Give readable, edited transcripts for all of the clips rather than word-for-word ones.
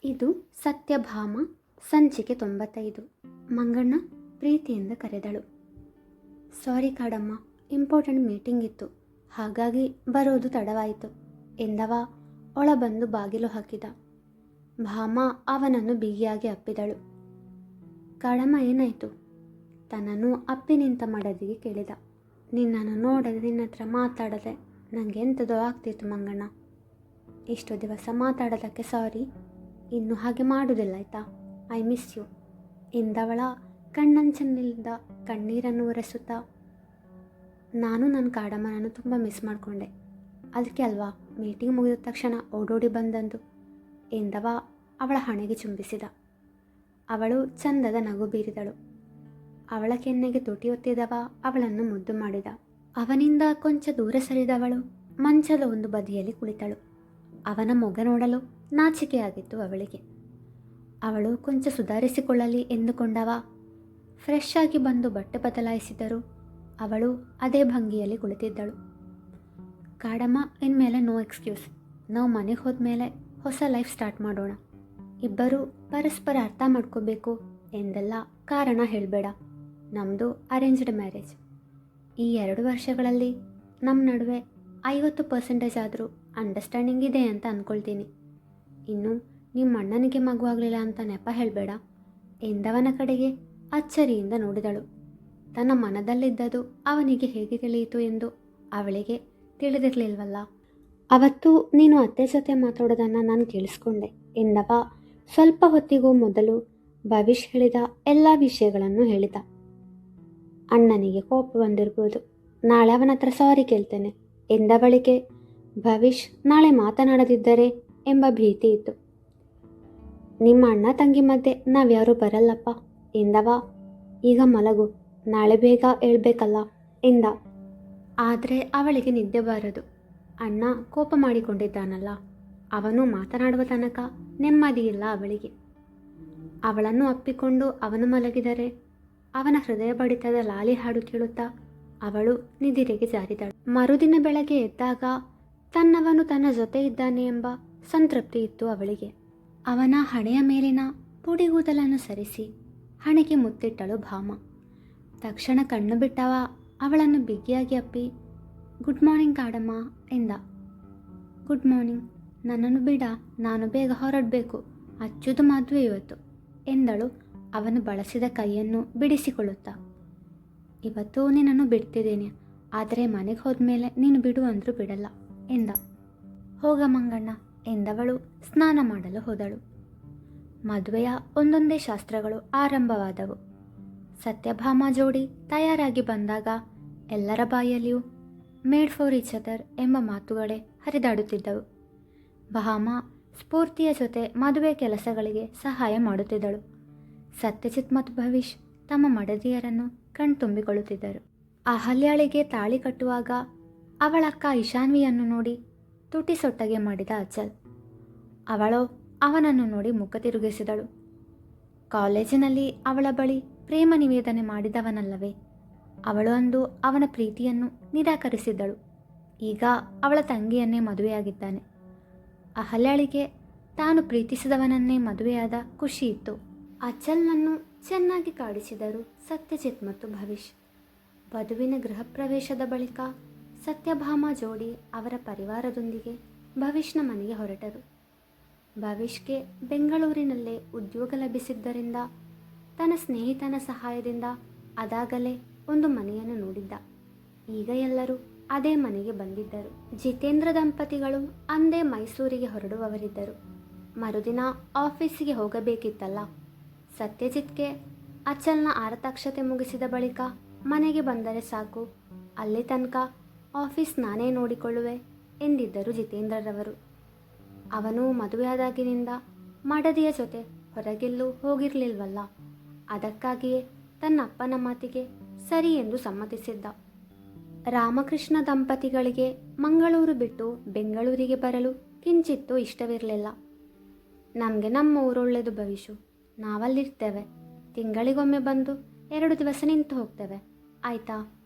ಇದು ಸತ್ಯಭಾಮ ಸಂಚಿಕೆ 95. ಮಂಗಣ್ಣ ಪ್ರೀತಿಯಿಂದ ಕರೆದಳು. ಸಾರಿ ಕಾಡಮ್ಮ, ಇಂಪಾರ್ಟೆಂಟ್ ಮೀಟಿಂಗ್ ಇತ್ತು, ಹಾಗಾಗಿ ಬರೋದು ತಡವಾಯಿತು ಎಂದವ ಒಳ ಬಂದು ಬಾಗಿಲು ಹಾಕಿದ. ಭಾಮ ಅವನನ್ನು ಬಿಗಿಯಾಗಿ ಅಪ್ಪಿದಳು. ಕಾಡಮ್ಮ ಏನಾಯಿತು? ತನ್ನನ್ನು ಅಪ್ಪಿ ನಿಂತ ಮಡದಿಗೆ ಕೇಳಿದ. ನಿನ್ನನ್ನು ನೋಡದೆ, ನಿನ್ನ ಹತ್ರ ಮಾತಾಡದೆ ನನಗೆ ಎಂಥದೋ ಆಗ್ತಿತ್ತು ಮಂಗಣ್ಣ. ಇಷ್ಟು ದಿವಸ ಮಾತಾಡೋದಕ್ಕೆ ಸಾರಿ, ಇನ್ನು ಹಾಗೆ ಮಾಡುವುದಿಲ್ಲ ಆಯಿತಾ? ಐ ಮಿಸ್ ಯು ಎಂದವಳ ಕಣ್ಣಂಚನಿಂದ ಕಣ್ಣೀರನ್ನು ಒರೆಸುತ್ತಾ. ನಾನು ನನ್ನ ಕಾಡಮ್ಮನನ್ನು ತುಂಬ ಮಿಸ್ ಮಾಡಿಕೊಂಡೆ, ಅದಕ್ಕೆ ಅಲ್ವಾ ಮೀಟಿಂಗ್ ಮುಗಿದ ತಕ್ಷಣ ಓಡೋಡಿ ಬಂದಂದು ಎಂದವ ಅವಳ ಹಣೆಗೆ ಚುಂಬಿಸಿದ. ಅವಳು ಚಂದದ ನಗು ಬೀರಿದಳು. ಅವಳ ಕೆನ್ನೆಗೆ ತುಟಿ ಒತ್ತಿದವ ಅವಳನ್ನು ಮುದ್ದು ಮಾಡಿದ. ಅವನಿಂದ ಕೊಂಚ ದೂರ ಸರಿದವಳು ಮಂಚದ ಒಂದು ಬದಿಯಲ್ಲಿ ಕುಳಿತಳು. ಅವನ ಮೊಗ ನೋಡಲು ನಾಚಿಕೆಯಾಗಿತ್ತು ಅವಳಿಗೆ. ಅವಳು ಕೊಂಚ ಸುಧಾರಿಸಿಕೊಳ್ಳಲಿ ಎಂದುಕೊಂಡವ ಫ್ರೆಶ್ ಆಗಿ ಬಂದು ಬಟ್ಟೆ ಬದಲಾಯಿಸಿದರು. ಅವಳು ಅದೇ ಭಂಗಿಯಲ್ಲಿ ಕುಳಿತಿದ್ದಳು. ಕಾಡಮ್ಮ, ಇನ್ಮೇಲೆ ನೋ ಎಕ್ಸ್ಕ್ಯೂಸ್. ನಾವು ಮನೆಗೆ ಹೋದ್ಮೇಲೆ ಹೊಸ ಲೈಫ್ ಸ್ಟಾರ್ಟ್ ಮಾಡೋಣ. ಇಬ್ಬರು ಪರಸ್ಪರ ಅರ್ಥ ಮಾಡ್ಕೋಬೇಕು ಎಂದೆಲ್ಲ ಕಾರಣ ಹೇಳಬೇಡ. ನಮ್ಮದು ಅರೇಂಜ್ಡ್ ಮ್ಯಾರೇಜ್. ಈ 2 ವರ್ಷಗಳಲ್ಲಿ ನಮ್ಮ ನಡುವೆ 50% ಆದರೂ ಅಂಡರ್ಸ್ಟ್ಯಾಂಡಿಂಗ್ ಇದೆ ಅಂತ ಅಂದ್ಕೊಳ್ತೀನಿ. ಇನ್ನು ನಿಮ್ಮ ಅಣ್ಣನಿಗೆ ಮಗುವಾಗಲಿಲ್ಲ ಅಂತ ನೆಪ ಹೇಳಬೇಡ ಎಂದವನ ಕಡೆಗೆ ಅಚ್ಚರಿಯಿಂದ ನೋಡಿದಳು. ತನ್ನ ಮನದಲ್ಲಿದ್ದದು ಅವನಿಗೆ ಹೇಗೆ ತಿಳಿಯಿತು ಎಂದು ಅವಳಿಗೆ ತಿಳಿದಿರಲಿಲ್ವಲ್ಲ. ಅವತ್ತು ನೀನು ಅತ್ತೆ ಜೊತೆ ಮಾತಾಡೋದನ್ನು ನಾನು ಕೇಳಿಸ್ಕೊಂಡೆ ಎಂದವ ಸ್ವಲ್ಪ ಹೊತ್ತಿಗೂ ಮೊದಲು ಭವಿಷ್ ಹೇಳಿದ ಎಲ್ಲ ವಿಷಯಗಳನ್ನು ಹೇಳಿದ. ಅಣ್ಣನಿಗೆ ಕೋಪ ಬಂದಿರ್ಬೋದು, ನಾಳೆ ಅವನ ಹತ್ರ ಸಾರಿ ಕೇಳ್ತೇನೆ ಎಂದವಳಿಗೆ ಭವಿಷ್ ನಾಳೆ ಮಾತನಾಡದಿದ್ದರೆ ಎಂಬ ಭೀತಿ ಇತ್ತು. ನಿಮ್ಮ ಅಣ್ಣ ತಂಗಿ ಮಧ್ಯೆ ನಾವ್ಯಾರೂ ಬರಲ್ಲಪ್ಪ ಎಂದವ. ಈಗ ಮಲಗು, ನಾಳೆ ಬೇಗ ಹೇಳ್ಬೇಕಲ್ಲ ಎಂದ. ಆದರೆ ಅವಳಿಗೆ ನಿದ್ದೆ ಬಾರದು. ಅಣ್ಣ ಕೋಪ ಮಾಡಿಕೊಂಡಿದ್ದಾನಲ್ಲ, ಅವನು ಮಾತನಾಡುವ ತನಕ ನೆಮ್ಮದಿಯಿಲ್ಲ ಅವಳಿಗೆ. ಅವಳನ್ನು ಅಪ್ಪಿಕೊಂಡು ಅವನು ಮಲಗಿದರೆ ಅವನ ಹೃದಯ ಬಡಿತದ ಲಾಲಿ ಹಾಡು ಕೇಳುತ್ತಾ ಅವಳು ನಿದಿರೆಗೆ ಜಾರಿದಳು. ಮರುದಿನ ಬೆಳಗ್ಗೆ ಎದ್ದಾಗ ತನ್ನವನು ತನ್ನ ಜೊತೆ ಇದ್ದಾನೆ ಎಂಬ ಸಂತೃಪ್ತಿ ಇತ್ತು ಅವಳಿಗೆ. ಅವನ ಹಣೆಯ ಮೇಲಿನ ಪುಡಿಗೂದಲನ್ನು ಸರಿಸಿ ಹಣೆಗೆ ಮುತ್ತಿಟ್ಟಳು ಭಾಮ. ತಕ್ಷಣ ಕಣ್ಣು ಬಿಟ್ಟವ ಅವಳನ್ನು ಬಿಗಿಯಾಗಿ ಅಪ್ಪಿ, ಗುಡ್ ಮಾರ್ನಿಂಗ್ ಕಾಡಮ್ಮ ಎಂದ. ಗುಡ್ ಮಾರ್ನಿಂಗ್, ನನ್ನನ್ನು ಬಿಡ, ನಾನು ಬೇಗ ಹೊರಡಬೇಕು, ಅಚ್ಚುದು ಮದುವೆ ಇವತ್ತು ಎಂದಳು ಅವನು ಬಳಸಿದ ಕೈಯನ್ನು ಬಿಡಿಸಿಕೊಳ್ಳುತ್ತಾ. ಇವತ್ತು ನಿನ್ನನ್ನು ಬಿಡ್ತಿದ್ದೇನೆ, ಆದರೆ ಮನೆಗೆ ಹೋದ್ಮೇಲೆ ನೀನು ಬಿಡು ಅಂದರೂ ಬಿಡಲ್ಲ ಎಂದ. ಹೋಗ ಮಂಗಣ್ಣ ಎಂದವಳು ಸ್ನಾನ ಮಾಡಲು ಹೋದಳು. ಮದುವೆಯ ಒಂದೊಂದೇ ಶಾಸ್ತ್ರಗಳು ಆರಂಭವಾದವು. ಸತ್ಯಭಾಮ ಜೋಡಿ ತಯಾರಾಗಿ ಬಂದಾಗ ಎಲ್ಲರ ಬಾಯಲ್ಲಿಯೂ ಮೇಡ್ ಫಾರ್ ಈಚ್ ಅದರ್ ಎಂಬ ಮಾತುಗಳೇ ಹರಿದಾಡುತ್ತಿದ್ದವು. ಭಾಮ ಸ್ಫೂರ್ತಿಯ ಜೊತೆ ಮದುವೆ ಕೆಲಸಗಳಿಗೆ ಸಹಾಯ ಮಾಡುತ್ತಿದ್ದಳು. ಸತ್ಯಜಿತ್ ಮತ್ತು ಭವಿಷ್ ತಮ್ಮ ಮಡದಿಯರನ್ನು ಕಣ್ತುಂಬಿಕೊಳ್ಳುತ್ತಿದ್ದರು. ಅಹಲ್ಯಾಳಿಗೆ ತಾಳಿ ಕಟ್ಟುವಾಗ ಅವಳಕ್ಕ ಇಶಾನ್ವಿಯನ್ನು ನೋಡಿ ತುಟಿ ಸೊಟ್ಟಗೆ ಮಾಡಿದ ಅಚಲ್. ಅವಳು ಅವನನ್ನು ನೋಡಿ ಮುಖ ತಿರುಗಿಸಿದಳು. ಕಾಲೇಜಿನಲ್ಲಿ ಅವಳ ಬಳಿ ಪ್ರೇಮ ನಿವೇದನೆ ಮಾಡಿದವನಲ್ಲವೇ? ಅವಳು ಅಂದು ಅವನ ಪ್ರೀತಿಯನ್ನು ನಿರಾಕರಿಸಿದ್ದಳು. ಈಗ ಅವಳ ತಂಗಿಯನ್ನೇ ಮದುವೆಯಾಗಿದ್ದಾನೆ. ಅಹಲ್ಯಾಳಿಗೆ ತಾನು ಪ್ರೀತಿಸಿದವನನ್ನೇ ಮದುವೆಯಾದ ಖುಷಿಯಿತ್ತು. ಅಚಲ್ನನ್ನು ಚೆನ್ನಾಗಿ ಕಾಡಿಸಿದರು ಸತ್ಯಜಿತ್ ಮತ್ತು ಭವಿಷ್. ವಧುವಿನ ಗೃಹ ಪ್ರವೇಶದ ಬಳಿಕ ಸತ್ಯಭಾಮ ಜೋಡಿ ಅವರ ಪರಿವಾರದೊಂದಿಗೆ ಭವಿಷ್ನ ಮನೆಗೆ ಹೊರಟರು. ಭವಿಷ್ಗೆ ಬೆಂಗಳೂರಿನಲ್ಲೇ ಉದ್ಯೋಗ ಲಭಿಸಿದ್ದರಿಂದ ತನ್ನ ಸ್ನೇಹಿತನ ಸಹಾಯದಿಂದ ಅದಾಗಲೇ ಒಂದು ಮನೆಯನ್ನು ನೋಡಿದ್ದ. ಈಗ ಎಲ್ಲರೂ ಅದೇ ಮನೆಗೆ ಬಂದಿದ್ದರು. ಜಿತೇಂದ್ರ ದಂಪತಿಗಳು ಅಂದೇ ಮೈಸೂರಿಗೆ ಹೊರಡುವವರಿದ್ದರು. ಮರುದಿನ ಆಫೀಸಿಗೆ ಹೋಗಬೇಕಿತ್ತಲ್ಲ. ಸತ್ಯಜಿತ್ಗೆ ಅಚಲ್ನ ಆರತಾಕ್ಷತೆ ಮುಗಿಸಿದ ಬಳಿಕ ಮನೆಗೆ ಬಂದರೆ ಸಾಕು, ಅಲ್ಲಿ ತನಕ ಆಫೀಸ್ ನಾನೇ ನೋಡಿಕೊಳ್ಳುವೆ ಎಂದಿದ್ದರು ಜಿತೇಂದ್ರರವರು. ಅವನು ಮದುವೆಯಾದಾಗಿನಿಂದ ಮಡದಿಯ ಜೊತೆ ಹೊರಗೆಲ್ಲೂ ಹೋಗಿರಲಿಲ್ವಲ್ಲ, ಅದಕ್ಕಾಗಿಯೇ ತನ್ನ ಅಪ್ಪನ ಮಾತಿಗೆ ಸರಿ ಎಂದು ಸಮ್ಮತಿಸಿದ್ದ. ರಾಮಕೃಷ್ಣ ದಂಪತಿಗಳಿಗೆ ಮಂಗಳೂರು ಬಿಟ್ಟು ಬೆಂಗಳೂರಿಗೆ ಬರಲು ಕಿಂಚಿತ್ತೂ ಇಷ್ಟವಿರಲಿಲ್ಲ. ನಮಗೆ ನಮ್ಮ ಊರೊಳ್ಳೆದು ಭವಿಷು, ನಾವಲ್ಲಿರ್ತೇವೆ, ತಿಂಗಳಿಗೊಮ್ಮೆ ಬಂದು 2 ದಿವಸ ನಿಂತು ಹೋಗ್ತೇವೆ ಆಯಿತಾ?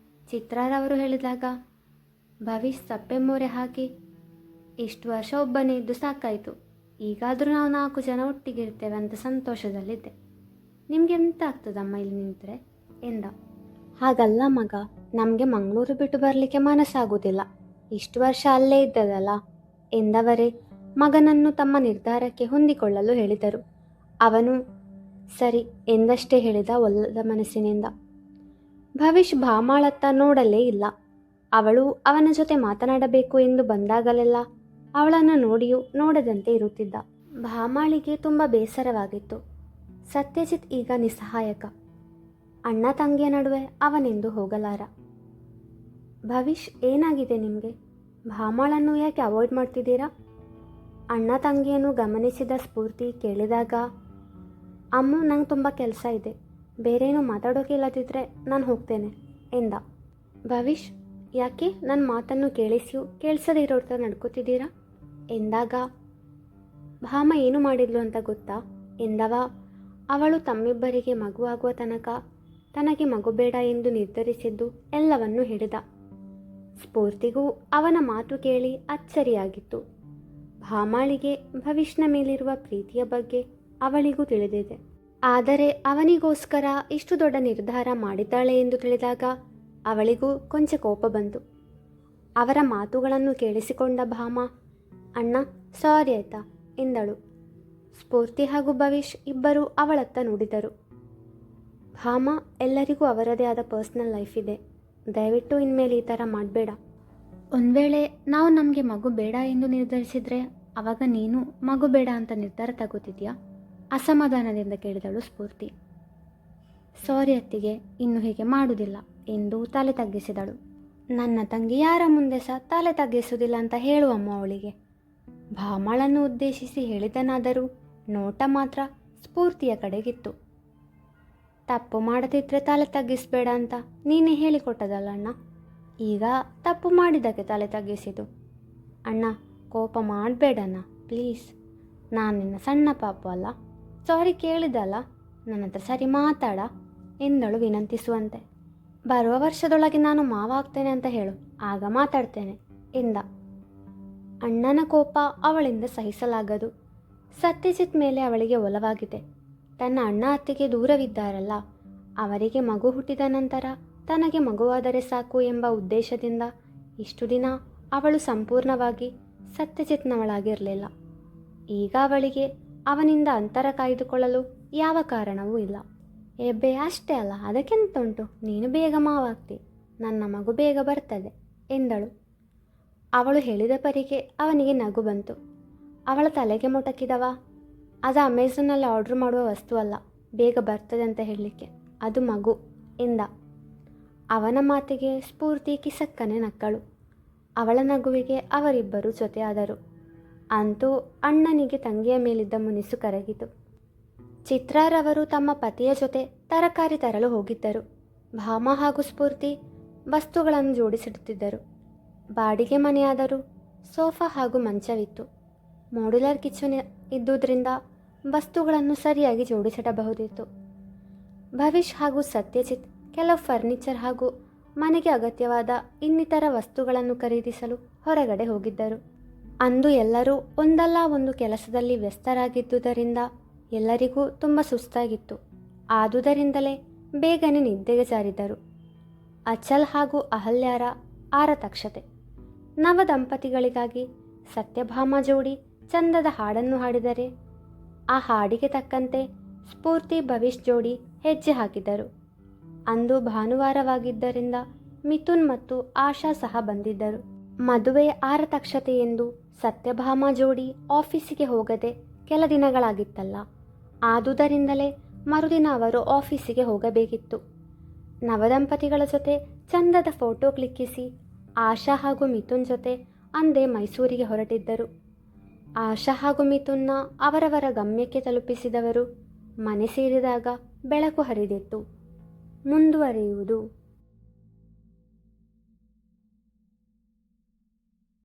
ಚಿತ್ರಾರವರು ಹೇಳಿದಾಗ ಭವಿಷ್ ಸಪ್ಪೆ ಮೋರೆ ಹಾಕಿ, ಇಷ್ಟು ವರ್ಷ ಒಬ್ಬನೇ ಇದ್ದು ಸಾಕಾಯಿತು, ಈಗಾದರೂ ನಾವು 4 ಜನ ಒಟ್ಟಿಗೆ ಇರ್ತೇವೆ ಅಂತ ಸಂತೋಷದಲ್ಲಿದ್ದೆ. ನಿಮಗೆ ಎಂತ ಆಗ್ತದಮ್ಮ ಇಲ್ಲಿ ನಿಂತರೆ ಎಂದ. ಹಾಗಲ್ಲ ಮಗ, ನಮಗೆ ಮಂಗಳೂರು ಬಿಟ್ಟು ಬರಲಿಕ್ಕೆ ಮನಸ್ಸಾಗುವುದಿಲ್ಲ. ಇಷ್ಟು ವರ್ಷ ಅಲ್ಲೇ ಇದ್ದದಲ್ಲ ಎಂದವರೇ ಮಗನನ್ನು ತಮ್ಮ ನಿರ್ಧಾರಕ್ಕೆ ಹೊಂದಿಕೊಳ್ಳಲು ಹೇಳಿದರು. ಅವನು ಸರಿ ಎಂದಷ್ಟೇ ಹೇಳಿದ ಒಲ್ಲದ ಮನಸ್ಸಿನಿಂದ. ಭವಿಷ್ ಭಾಮಾಳತ್ತ ನೋಡಲೇ ಇಲ್ಲ. ಅವಳು ಅವನ ಜೊತೆ ಮಾತನಾಡಬೇಕು ಎಂದು ಬಂದಾಗಲೆಲ್ಲ ಅವಳನ್ನು ನೋಡಿಯೂ ನೋಡದಂತೆ ಇರುತ್ತಿದ್ದ. ಭಾಮಾಳಿಗೆ ತುಂಬ ಬೇಸರವಾಗಿತ್ತು. ಸತ್ಯಜಿತ್ ಈಗ ನಿಸ್ಸಹಾಯಕ. ಅಣ್ಣ ತಂಗಿಯ ನಡುವೆ ಅವನೆಂದು ಹೋಗಲಾರ. ಭವಿಷ್, ಏನಾಗಿದೆ ನಿಮಗೆ? ಭಾಮಾಳನ್ನು ಯಾಕೆ ಅವಾಯ್ಡ್ ಮಾಡ್ತಿದ್ದೀರಾ? ಅಣ್ಣ ತಂಗಿಯನ್ನು ಗಮನಿಸಿದ ಸ್ಫೂರ್ತಿ ಕೇಳಿದಾಗ, ಅಮ್ಮು, ನಂಗೆ ತುಂಬ ಕೆಲಸ ಇದೆ, ಬೇರೇನೂ ಮಾತಾಡೋಕಿಲ್ಲದಿದ್ದರೆ ನಾನು ಹೋಗ್ತೇನೆ ಎಂದ. ಭವಿಷ್, ಯಾಕೆ ನನ್ನ ಮಾತನ್ನು ಕೇಳಿಸಿಯೂ ಕೇಳಿಸದೇ ಇರೋ ಥರ ನಡ್ಕೋತಿದ್ದೀರಾ ಎಂದಾಗ, ಭಾಮ ಏನು ಮಾಡಿದ್ಲು ಅಂತ ಗೊತ್ತಾ ಎಂದವ. ಅವಳು ತಮ್ಮಿಬ್ಬರಿಗೆ ಮಗುವಾಗುವ ತನಕ ತನಗೆ ಮಗು ಬೇಡ ಎಂದು ನಿರ್ಧರಿಸಿದ್ದು ಎಲ್ಲವನ್ನೂ ಹೇಳಿದ. ಸ್ಫೂರ್ತಿಗೂ ಅವನ ಮಾತು ಕೇಳಿ ಅಚ್ಚರಿಯಾಗಿತ್ತು. ಭಾಮಾಳಿಗೆ ಭವಿಷ್ನ ಮೇಲಿರುವ ಪ್ರೀತಿಯ ಬಗ್ಗೆ ಅವಳಿಗೂ ತಿಳಿದಿದೆ. ಆದರೆ ಅವನಿಗೋಸ್ಕರ ಇಷ್ಟು ದೊಡ್ಡ ನಿರ್ಧಾರ ಮಾಡಿದ್ದಾಳೆ ಎಂದು ತಿಳಿದಾಗ ಅವಳಿಗೂ ಕೊಂಚ ಕೋಪ ಬಂತು. ಅವರ ಮಾತುಗಳನ್ನು ಕೇಳಿಸಿಕೊಂಡ ಭಾಮ, ಅಣ್ಣ ಸಾರಿ ಆಯ್ತಾ ಎಂದಳು. ಸ್ಫೂರ್ತಿ ಹಾಗೂ ಭವಿಷ್ ಇಬ್ಬರು ಅವಳತ್ತ ನೋಡಿದರು. ಭಾಮ, ಎಲ್ಲರಿಗೂ ಅವರದೇ ಆದ ಪರ್ಸ್ನಲ್ ಲೈಫ್ ಇದೆ, ದಯವಿಟ್ಟು ಇನ್ಮೇಲೆ ಈ ಥರ ಮಾಡಬೇಡ. ಒಂದು ವೇಳೆ ನಾವು ನಮಗೆ ಮಗು ಬೇಡ ಎಂದು ನಿರ್ಧರಿಸಿದರೆ ಆವಾಗ ನೀನು ಮಗು ಬೇಡ ಅಂತ ನಿರ್ಧಾರ ತಗೋತಿದ್ಯಾ? ಅಸಮಾಧಾನದಿಂದ ಕೇಳಿದಳು ಸ್ಫೂರ್ತಿ. ಸಾರಿ ಅತ್ತಿಗೆ, ಇನ್ನು ಹೀಗೆ ಮಾಡುವುದಿಲ್ಲ ಎಂದು ತಲೆ ತಗ್ಗಿಸಿದಳು. ನನ್ನ ತಂಗಿ ಯಾರ ಮುಂದೆ ಸಹ ತಲೆ ತಗ್ಗಿಸುವುದಿಲ್ಲ ಅಂತ ಹೇಳುವಮ್ಮ ಅವಳಿಗೆ. ಭಾಮಳನ್ನು ಉದ್ದೇಶಿಸಿ ಹೇಳಿದನಾದರೂ ನೋಟ ಮಾತ್ರ ಸ್ಫೂರ್ತಿಯ ಕಡೆಗಿತ್ತು. ತಪ್ಪು ಮಾಡದಿದ್ದರೆ ತಲೆ ತಗ್ಗಿಸಬೇಡ ಅಂತ ನೀನೇ ಹೇಳಿಕೊಟ್ಟದಲ್ಲ ಅಣ್ಣ, ಈಗ ತಪ್ಪು ಮಾಡಿದ್ದಕ್ಕೆ ತಲೆ ತಗ್ಗಿಸಿತು. ಅಣ್ಣ, ಕೋಪ ಮಾಡಬೇಡಣ್ಣ ಪ್ಲೀಸ್, ನಾನು ನಿನ್ನ ಸಣ್ಣ ಪಾಪು ಅಲ್ಲ, ಸಾರಿ ಕೇಳಿದಲ್ಲ, ನನ್ನ ಹತ್ರ ಸರಿ ಮಾತಾಡ ಎಂದಳು ವಿನಂತಿಸುವಂತೆ. ಬರುವ ವರ್ಷದೊಳಗೆ ನಾನು ಮಾವ ಆಗ್ತೇನೆ ಅಂತ ಹೇಳು, ಆಗ ಮಾತಾಡ್ತೇನೆ ಎಂದ. ಅಣ್ಣನ ಕೋಪ ಅವಳಿಂದ ಸಹಿಸಲಾಗದು. ಸತ್ಯಜಿತ್ ಮೇಲೆ ಅವಳಿಗೆ ಒಲವಾಗಿದೆ. ತನ್ನ ಅಣ್ಣ ಅತ್ತಿಗೆ ದೂರವಿದ್ದಾರಲ್ಲ, ಅವರಿಗೆ ಮಗು ಹುಟ್ಟಿದ ನಂತರ ತನಗೆ ಮಗುವಾದರೆ ಸಾಕು ಎಂಬ ಉದ್ದೇಶದಿಂದ ಇಷ್ಟು ದಿನ ಅವಳು ಸಂಪೂರ್ಣವಾಗಿ ಸತ್ಯಜಿತ್ನವಳಾಗಿರಲಿಲ್ಲ. ಈಗ ಅವಳಿಗೆ ಅವನಿಂದ ಅಂತರ ಕಾಯ್ದುಕೊಳ್ಳಲು ಯಾವ ಕಾರಣವೂ ಇಲ್ಲ. ಎಬ್ಬೆ ಅಷ್ಟೇ ಅಲ್ಲ, ಅದಕ್ಕೆಂತ ಉಂಟು, ನೀನು ಬೇಗ ಮಾವಾಗ್ತಿ, ನನ್ನ ಮಗು ಬೇಗ ಬರ್ತದೆ ಎಂದಳು. ಅವಳು ಹೇಳಿದ ಪರಿಗೆ ಅವನಿಗೆ ನಗು ಬಂತು. ಅವಳ ತಲೆಗೆ ಮೊಟಕಿದವ, ಅದು ಅಮೆಝಾನಲ್ಲಿ ಆರ್ಡ್ರ್ ಮಾಡುವ ವಸ್ತು ಅಲ್ಲ, ಬೇಗ ಬರ್ತದೆ ಅಂತ ಹೇಳಲಿಕ್ಕೆ, ಅದು ಮಗು ಎಂದ. ಅವನ ಮಾತಿಗೆ ಸ್ಫೂರ್ತಿ ಕಿಸಕ್ಕನೆ ನಕ್ಕಳು. ಅವಳ ನಗುವಿಗೆ ಅವರಿಬ್ಬರು ಜೊತೆಯಾದರು. ಅಂತೂ ಅಣ್ಣನಿಗೆ ತಂಗಿಯ ಮೇಲಿದ್ದ ಮುನಿಸು ಕರಗಿತು. ಚಿತ್ರಾರವರು ತಮ್ಮ ಪತಿಯ ಜೊತೆ ತರಕಾರಿ ತರಲು ಹೋಗಿದ್ದರು. ಭಾಮ ಹಾಗೂ ಸ್ಫೂರ್ತಿ ವಸ್ತುಗಳನ್ನು ಜೋಡಿಸಿಡುತ್ತಿದ್ದರು. ಬಾಡಿಗೆ ಮನೆಯಾದರೂ ಸೋಫಾ ಹಾಗೂ ಮಂಚವಿತ್ತು. ಮಾಡ್ಯುಲರ್ ಕಿಚನ್ ಇದ್ದುದರಿಂದ ವಸ್ತುಗಳನ್ನು ಸರಿಯಾಗಿ ಜೋಡಿಸಿಡಬಹುದಿತ್ತು. ಭವಿಷ್ ಹಾಗೂ ಸತ್ಯಜಿತ್ ಕೆಲವು ಫರ್ನಿಚರ್ ಹಾಗೂ ಮನೆಗೆ ಅಗತ್ಯವಾದ ಇನ್ನಿತರ ವಸ್ತುಗಳನ್ನು ಖರೀದಿಸಲು ಹೊರಗಡೆ ಹೋಗಿದ್ದರು. ಅಂದು ಎಲ್ಲರೂ ಒಂದಲ್ಲ ಒಂದು ಕೆಲಸದಲ್ಲಿ ವ್ಯಸ್ತರಾಗಿದ್ದುದರಿಂದ ಎಲ್ಲರಿಗೂ ತುಂಬ ಸುಸ್ತಾಗಿತ್ತು. ಆದುದರಿಂದಲೇ ಬೇಗನೆ ನಿದ್ದೆಗೆ ಜಾರಿದರು. ಅಚಲ್ ಹಾಗೂ ಅಹಲ್ಯಾರ ಆರತಕ್ಷತೆ. ನವ ದಂಪತಿಗಳಿಗಾಗಿ ಸತ್ಯಭಾಮ ಜೋಡಿ ಚಂದದ ಹಾಡನ್ನು ಹಾಡಿದರೆ ಆ ಹಾಡಿಗೆ ತಕ್ಕಂತೆ ಸ್ಫೂರ್ತಿ ಭವಿಷ್ ಜೋಡಿ ಹೆಜ್ಜೆ ಹಾಕಿದರು. ಅಂದು ಭಾನುವಾರವಾಗಿದ್ದರಿಂದ ಮಿಥುನ್ ಮತ್ತು ಆಶಾ ಸಹ ಬಂದಿದ್ದರು. ಮದುವೆ ಆರತಕ್ಷತೆ ಎಂದು ಸತ್ಯಭಾಮ ಜೋಡಿ ಆಫೀಸಿಗೆ ಹೋಗದೆ ಕೆಲ ದಿನಗಳಾಗಿತ್ತಲ್ಲ, ಆದುದರಿಂದಲೇ ಮರುದಿನ ಅವರು ಆಫೀಸಿಗೆ ಹೋಗಬೇಕಿತ್ತು. ನವದಂಪತಿಗಳ ಜೊತೆ ಚಂದದ ಫೋಟೋ ಕ್ಲಿಕ್ಕಿಸಿ ಆಶಾ ಹಾಗೂ ಮಿಥುನ್ ಜೊತೆ ಅಂದೇ ಮೈಸೂರಿಗೆ ಹೊರಟಿದ್ದರು. ಆಶಾ ಹಾಗೂ ಮಿಥುನ್ನ ಅವರವರ ಗಮ್ಯಕ್ಕೆ ತಲುಪಿಸಿದವರು ಮನೆ ಸೇರಿದಾಗ ಬೆಳಕು ಹರಿದಿತ್ತು. ಮುಂದುವರಿಯುವುದು